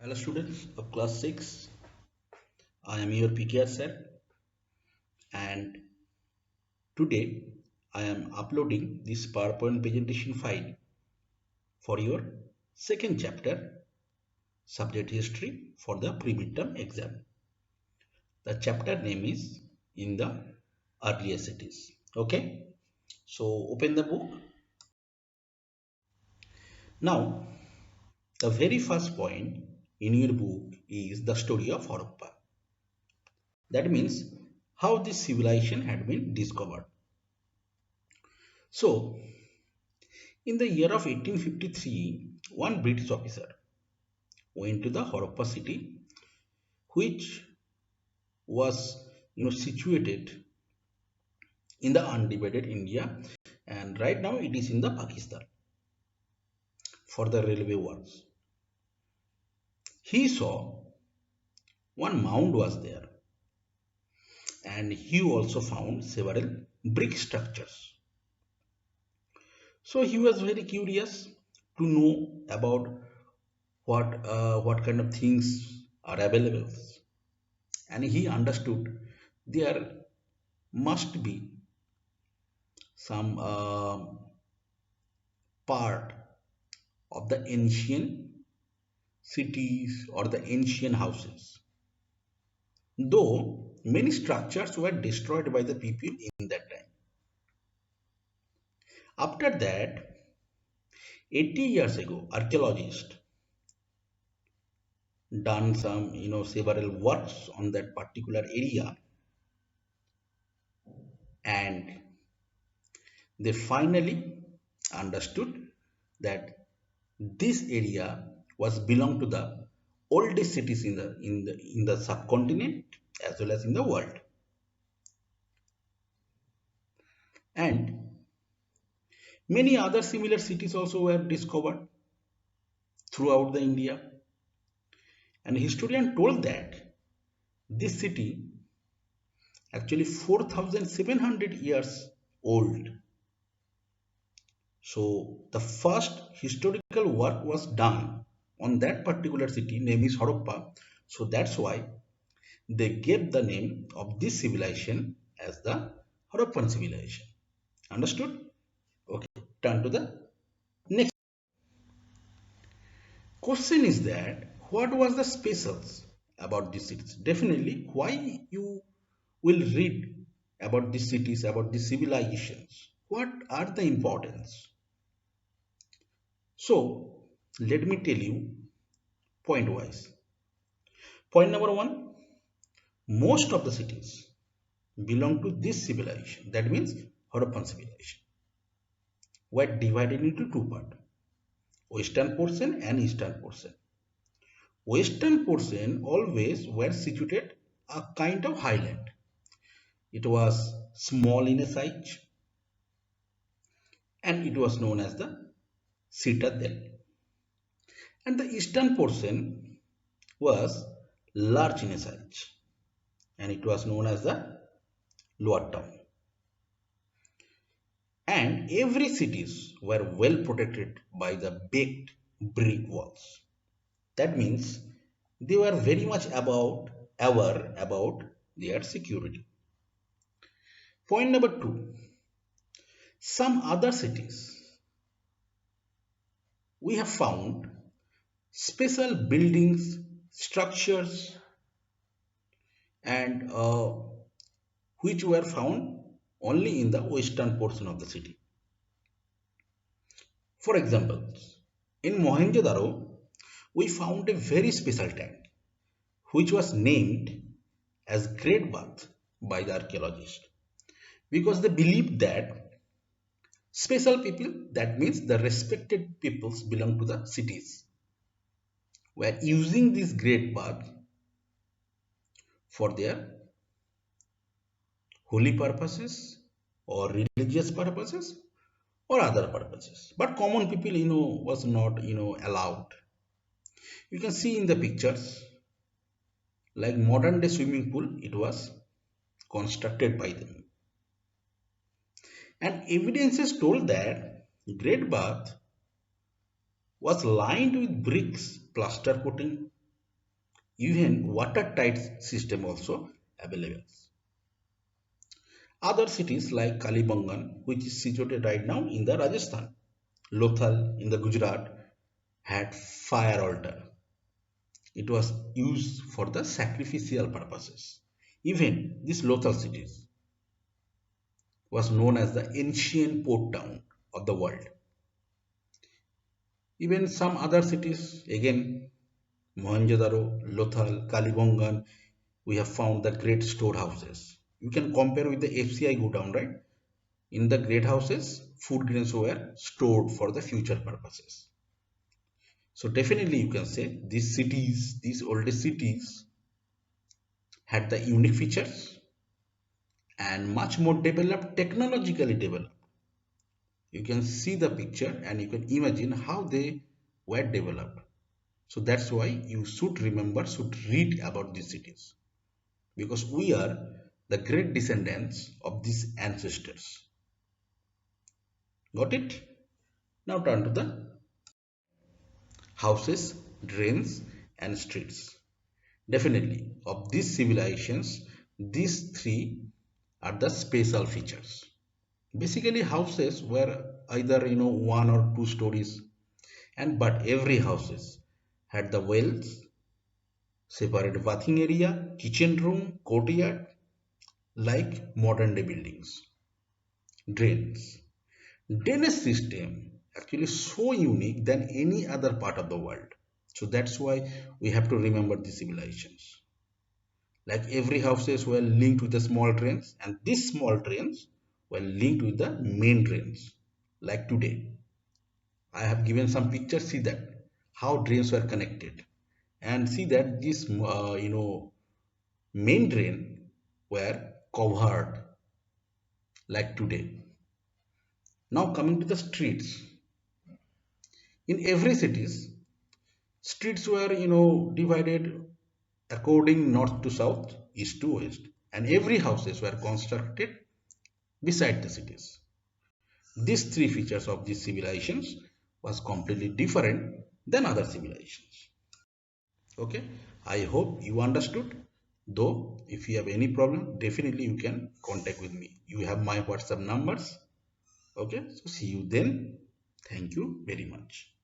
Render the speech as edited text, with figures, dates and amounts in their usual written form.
Hello students of class 6, I am your PKR sir, and today I am uploading this PowerPoint presentation file for your second chapter, subject history for the pre-midterm exam. The chapter name is in the earlier cities. Okay, so open the book. Now the very first point in your book is the story of Harappa. That means how this civilization had been discovered. So, in the year of 1853, one British officer went to the Harappa city, which was situated in the undivided India, and right now it is in the Pakistan for the railway works. He saw one mound was there, and he also found several brick structures. So he was very curious to know about what kind of things are available, and he understood there must be some part of the ancient cities or the ancient houses, though many structures were destroyed by the people in that time. After that, 80 years ago, archaeologists done some several works on that particular area, and they finally understood that this area was belong to the oldest cities in the subcontinent as well as in the world. And many other similar cities also were discovered throughout the India. And historian told that this city actually 4,700 years old. So the first historical work was done on that particular city, name is Harappa. So that's why they gave the name of this civilization as the Harappan civilization. Understood? Okay, turn to the next. Question is that what was the specials about these cities? Definitely, why you will read about these cities, about these civilizations? What are the importance? So let me tell you point wise. Point number one, most of the cities belong to this civilization. That means Harappan civilization. Were divided into two parts, western portion and eastern portion. Western portion always were situated a kind of highland. It was small in a size and it was known as the citadel. And the eastern portion was large in a size and it was known as the lower town. And every cities were well protected by the baked brick walls. That means they were very much aware about their security. Point number two, some other cities we have found special buildings, structures, and which were found only in the western portion of the city. For example, in Mohenjo-daro, we found a very special tank which was named as Great Bath by the archaeologists because they believed that special people, that means the respected peoples belong to the cities, were using this Great Bath for their holy purposes or religious purposes or other purposes, but common people was not allowed. You can see in the pictures like modern day swimming pool, it was constructed by them, and evidences told that Great Bath was lined with bricks, plaster coating, even watertight system also available. Other cities like Kalibangan, which is situated right now in the Rajasthan, Lothal in the Gujarat, had fire altar. It was used for the sacrificial purposes. Even this Lothal cities was known as the ancient port town of the world. Even some other cities, again Mohenjo-daro, Lothal, Kalibangan, we have found the great storehouses. You can compare with the FCI godown, right? In the great houses, food grains were stored for the future purposes. So definitely you can say these cities, these oldest cities had the unique features and much more developed, technologically developed. You can see the picture and you can imagine how they were developed. So that's why you should remember, should read about these cities, because we are the great descendants of these ancestors. Got it? Now turn to the houses, drains, and streets. Definitely, of these civilizations, these three are the special features. Basically, houses were either one or two stories, and but every houses had the wells, separate bathing area, kitchen room, courtyard, like modern day buildings. Drains. Drainage system actually so unique than any other part of the world. So that's why we have to remember the civilizations. Like every houses were linked with the small drains, and these small drains were linked with the main drains. Like today, I have given some pictures. See that how drains were connected, and see that this main drain were covered like today. Now coming to the streets. In every cities, streets were divided according north to south, east to west, and every houses were constructed beside the cities. These three features of these civilizations was completely different than other civilizations. Okay, I hope you understood. Though if you have any problem, definitely you can contact with me. You have my WhatsApp numbers. Okay, so see you then. Thank you very much.